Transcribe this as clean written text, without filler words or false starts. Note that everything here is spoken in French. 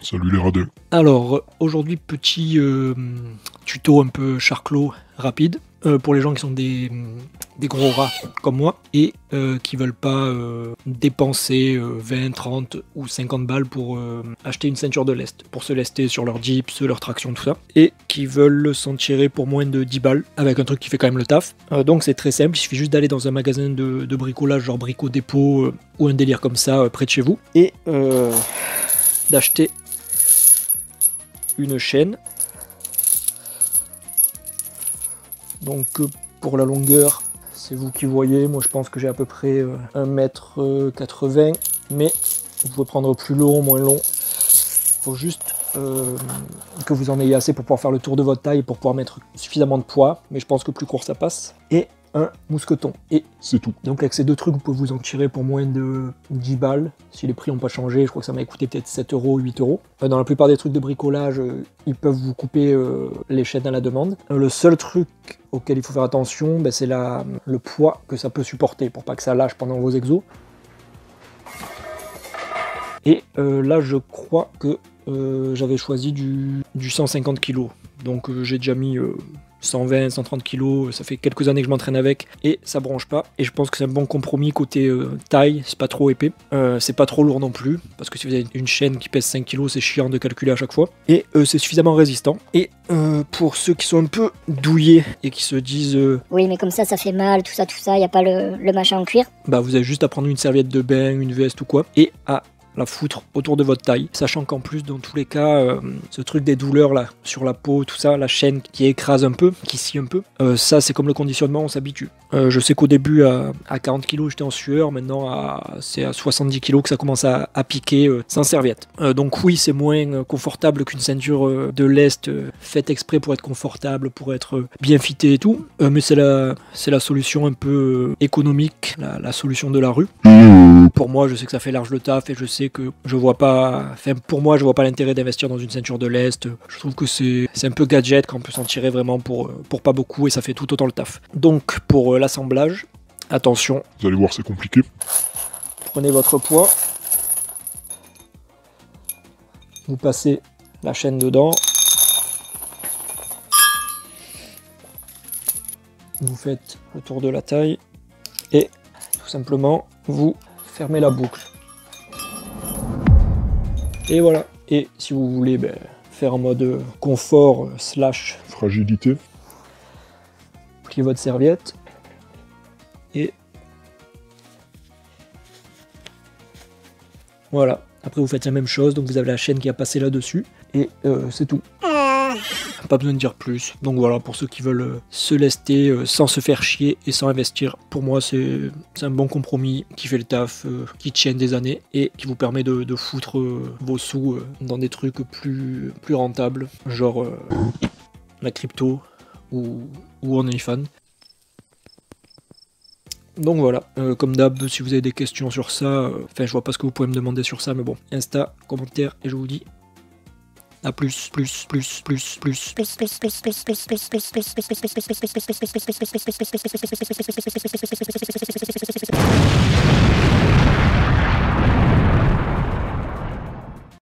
Salut les radins. Alors, aujourd'hui, petit tuto un peu charclos rapide pour les gens qui sont des gros rats comme moi et qui veulent pas dépenser 20, 30 ou 50 balles pour acheter une ceinture de lest, pour se lester sur leur dips, leur traction, tout ça, et qui veulent s'en tirer pour moins de 10 balles avec un truc qui fait quand même le taf. Donc c'est très simple, il suffit juste d'aller dans un magasin de bricolage, genre Brico Dépôt ou un délire comme ça près de chez vous, et d'acheter une chaîne. Donc pour la longueur, c'est vous qui voyez, moi je pense que j'ai à peu près 1,80 m, mais vous pouvez prendre plus long, moins long. Il faut juste que vous en ayez assez pour pouvoir faire le tour de votre taille, pour pouvoir mettre suffisamment de poids, mais je pense que plus court ça passe. Et un mousqueton. Et c'est tout. Donc avec ces deux trucs, vous pouvez vous en tirer pour moins de 10 balles. Si les prix n'ont pas changé, je crois que ça m'a coûté peut-être 7 €, 8 €. Dans la plupart des trucs de bricolage, ils peuvent vous couper les chaînes à la demande. Le seul truc auquel il faut faire attention, c'est le poids que ça peut supporter, pour pas que ça lâche pendant vos exos. Et là, je crois que j'avais choisi du 150 kg. Donc j'ai déjà mis 120, 130 kg, ça fait quelques années que je m'entraîne avec et ça bronche pas. Et je pense que c'est un bon compromis côté taille, c'est pas trop épais, c'est pas trop lourd non plus, parce que si vous avez une chaîne qui pèse 5 kg, c'est chiant de calculer à chaque fois. Et c'est suffisamment résistant. Et pour ceux qui sont un peu douillés et qui se disent oui, mais comme ça fait mal, tout ça, y a pas le machin en cuir. Bah vous avez juste à prendre une serviette de bain, une veste ou quoi, et à la foutre autour de votre taille, sachant qu'en plus dans tous les cas ce truc des douleurs là sur la peau, tout ça, la chaîne qui écrase un peu, qui scie un peu, ça c'est comme le conditionnement, on s'habitue. Je sais qu'au début à 40 kg j'étais en sueur, maintenant c'est à 70 kg que ça commence à piquer sans serviette. Donc oui, c'est moins confortable qu'une ceinture de lest faite exprès pour être confortable, pour être bien fitée et tout, mais c'est la solution un peu économique, la solution de la rue. Pour moi, je sais que ça fait large le taf et je sais que je vois pas l'intérêt d'investir dans une ceinture de lest. Je trouve que c'est un peu gadget quand on peut s'en tirer vraiment pour pas beaucoup et ça fait tout autant le taf. Donc pour l'assemblage, attention. Vous allez voir, c'est compliqué. Prenez votre poids. Vous passez la chaîne dedans. Vous faites le tour de la taille et tout simplement vous fermez la boucle. Et voilà. Et si vous voulez faire en mode confort slash fragilité, pliez votre serviette et voilà. Après vous faites la même chose, donc vous avez la chaîne qui a passé là-dessus et c'est tout. Pas besoin de dire plus. Donc voilà, pour ceux qui veulent se lester sans se faire chier et sans investir, pour moi c'est un bon compromis qui fait le taf, qui tienne des années et qui vous permet de foutre vos sous dans des trucs plus rentables, genre la crypto ou OnlyFans. Donc voilà, comme d'hab, si vous avez des questions sur ça, je vois pas ce que vous pouvez me demander sur ça, mais bon, Insta, commentaire, et je vous dis à plus.